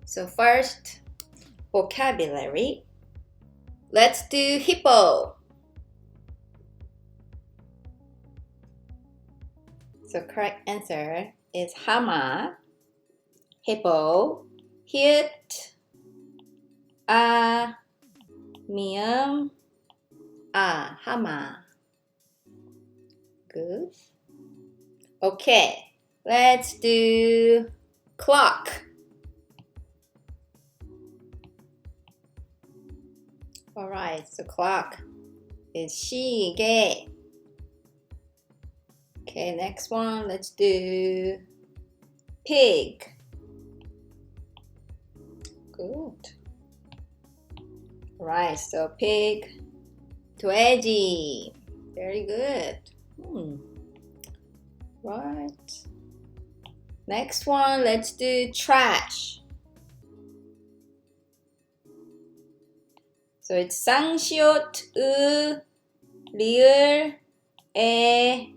So first, vocabulary. Let's do hippo. So correct answer is hama, hippo, hit, mium, hama. Good. Okay, let's do clock. Alright, so clock is 시계. Okay, next one, let's do pig. Good. Alright, so pig, 돼지. Very good. Right. Next one, let's do trash. So it's 쌍시옷, 리을, 에,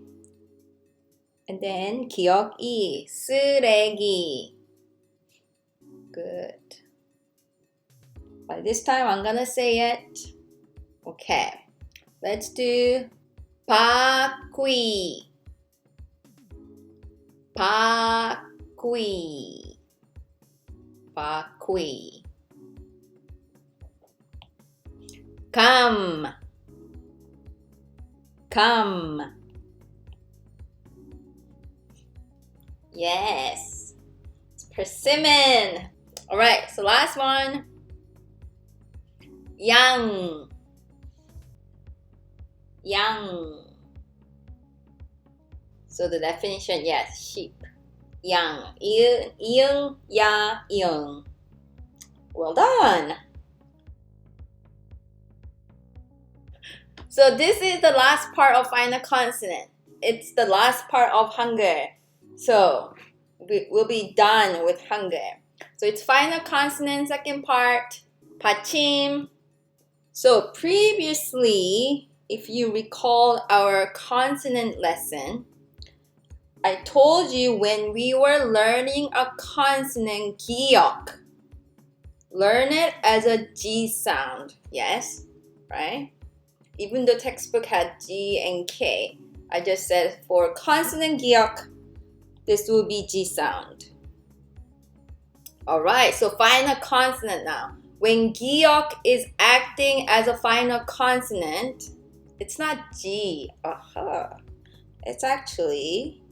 and then 기억 이, 쓰레기. Good. By this time, I'm gonna say it. Okay. Let's do 바퀴. 바퀴. 바퀴. 감. 감. Yes. It's persimmon. Alright, so last one. 양. 양. So the definition, yes, sheep. 양. 이응, 야, 이응. Well done. So this is the last part of final consonant. It's the last part of Hangul. So we'll be done with Hangul. So it's final consonant, second part, 받침. So previously, if you recall our consonant lesson, I told you when we were learning a consonant 기억, learn it as a G sound. Yes, right? Even the textbook had G and K. I just said for consonant 기억, this will be G sound. Alright, so final consonant now. When 기억 is acting as a final consonant, it's not G. It's actually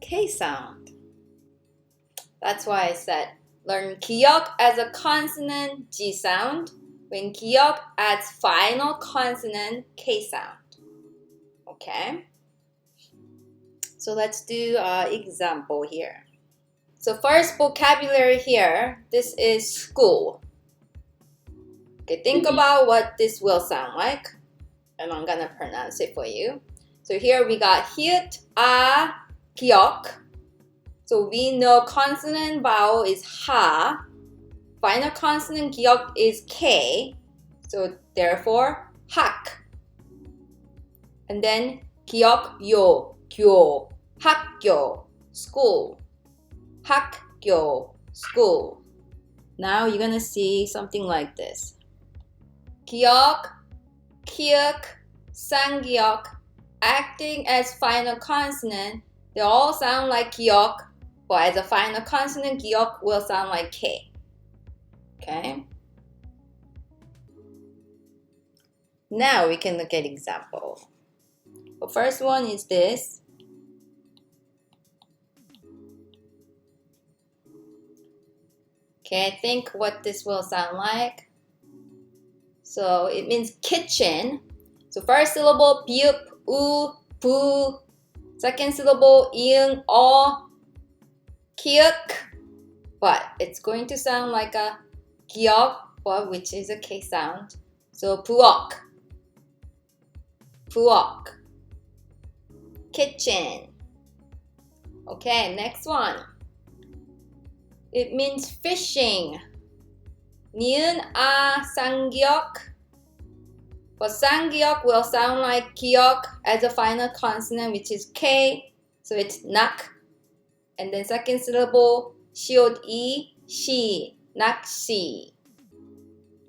K sound. That's why I said learn 기억 as a consonant, G sound. When 기억 adds final consonant, K sound. Okay? So let's do an example here. So first vocabulary here, this is school. Okay, think about what this will sound like. And I'm gonna pronounce it for you. So here we got hit, 기억. So we know consonant vowel is ha. Final consonant 기억 is K. So therefore, 학. And then 기억요, 교, 학교, school. 학교, school. Now you're gonna see something like this. 기억, 키읔, 쌍기역, acting as final consonant. They all sound like 기억, but as a final consonant, 기억 will sound like K. Okay? Now we can look at example. The first one is this. Okay, think what this will sound like. So it means kitchen. So first syllable, 비읍, 우, 부. Second syllable, 이응, 어, 키읔. But it's going to sound like a 기억, but which is a K sound. So 부엌, 부엌. Kitchen. Okay, next one. It means fishing. 니은, 쌍기역. But 쌍기역 will sound like 기역 as a final consonant, which is K. So it's 낙. And then second syllable, 시옷, 이. 시, 낚시,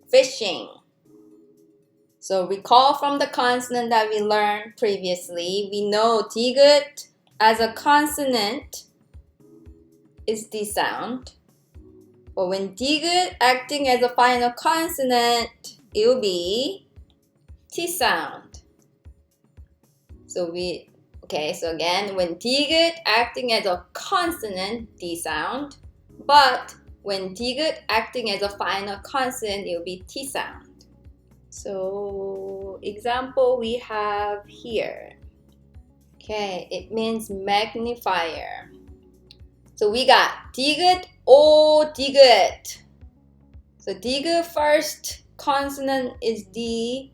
fishing. So recall from the consonant that we learned previously, we know 디귿 as a consonant is D sound. But when 디귿 acting as a final consonant, it will be T sound. So again, when 디귿 acting as a consonant, D sound. But when 디귿 acting as a final consonant, it will be T sound. So example we have here. Okay, it means magnifier. So we got 디귿, 오, 디귿. So 디귿 first consonant is D,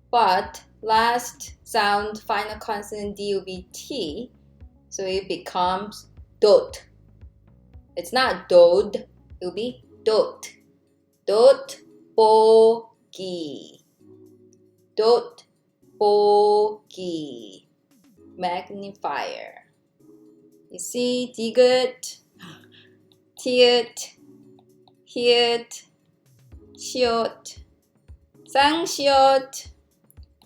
but last sound, final consonant D will be T. So it becomes dot. It's not dod, it will be dot. Dot, 보기. Dot, 보기. Magnifier. You see, 디귿, 티읕, 히읗, 시옷, 쌍시옷,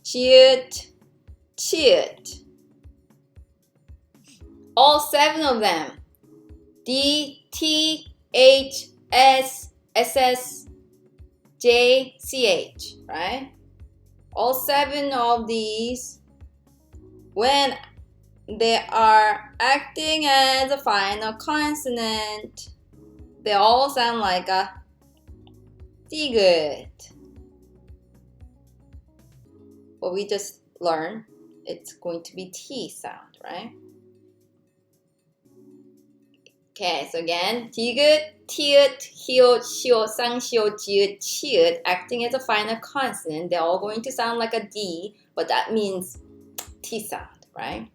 지읒, 치읓. All 7 of them. D, T, H, S, SS, J, CH, right? All 7 of these, when they are acting as a final consonant, they all sound like a 디귿. But we just learned it's going to be T sound, right? Okay, so again, 디귿, 티읕, 히읗, 시옷, 쌍시옷, 지읒, 치읓, acting as a final consonant, they're all going to sound like a D, but that means T sound, right?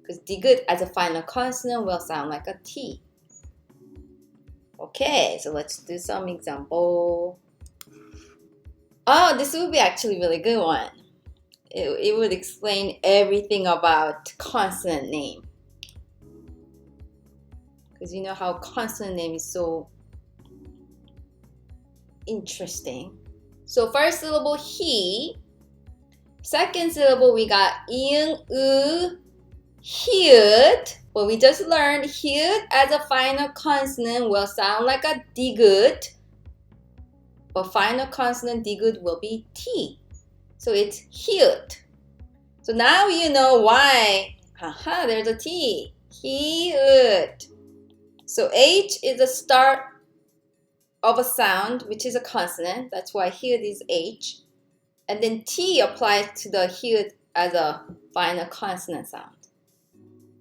Because 디귿 as a final consonant will sound like a T. Okay, so let's do some example. Oh, this would be actually a really good one. It would explain everything about consonant name. Because you know how consonant name is so interesting. So first syllable he. Second syllable we got ing, u, 히읗. Well, we just learned 히읗 as a final consonant will sound like a 디귿. But final consonant 디귿 will be T. So it's 히읗. So now you know why. Haha, there's a T. 히읗. So H is the start of a sound, which is a consonant. That's why 히읗 is H. And then T applies to the 히읗 as a final consonant sound.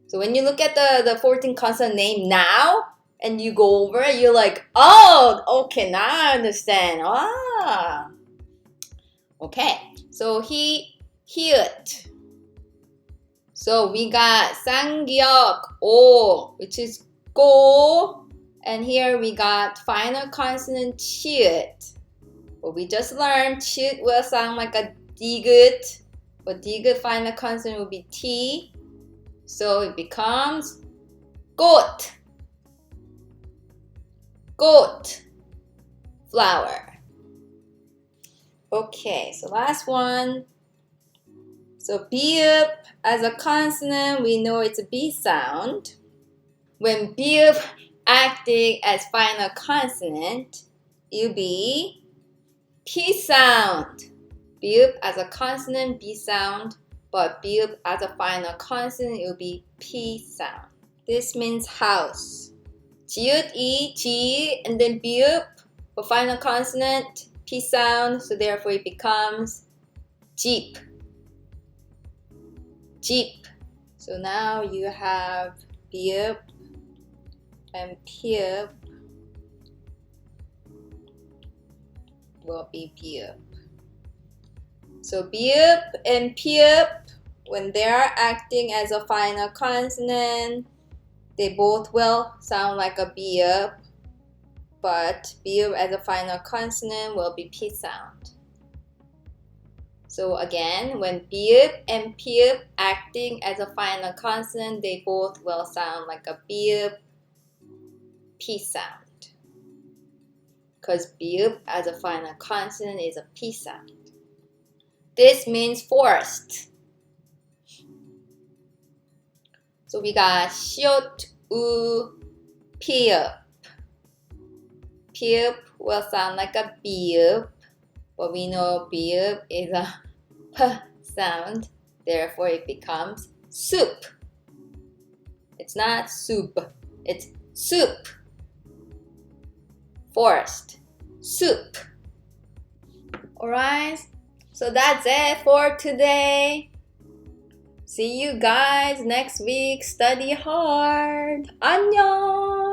So when you look at the 14 consonant name now, and you go over it, you're like, oh, okay, now I understand. Ah. Okay, so 히읗. So we got 쌍기역, 오, which is go. And here we got final consonant 치읓. What we just learned, 치읓 will sound like a 디귿, but 디귿 final consonant will be T. So it becomes 꽃. 꽃. Flower. Okay, so last one. So 비읍 as a consonant, we know it's a B sound. When 비읍 acting as final consonant, it will be P sound. 비읍 as a consonant, B sound. But 비읍 as a final consonant, it will be P sound. This means house. 지읒, 이, 지, and then 비읍 for final consonant, P sound. So therefore it becomes Jeep. Jeep. So now you have 비읍 and 피읍 will be 비읍. So 비읍 and 피읍, when they are acting as a final consonant, they both will sound like a 비읍, but 비읍 as a final consonant will be P sound. So again, when 비읍 and 피읍 acting as a final consonant, they both will sound like a 비읍, P sound. because bi읍 as a final consonant is a P sound. This means forest. So we got 시옷, 우, 피읍. Pi읍 will sound like a bi읍, but we know bi읍 is a P sound, therefore it becomes soup. It's not soup, it's soup. Forest, soup. Alright, so that's it for today. See you guys next week. Study hard. 안녕.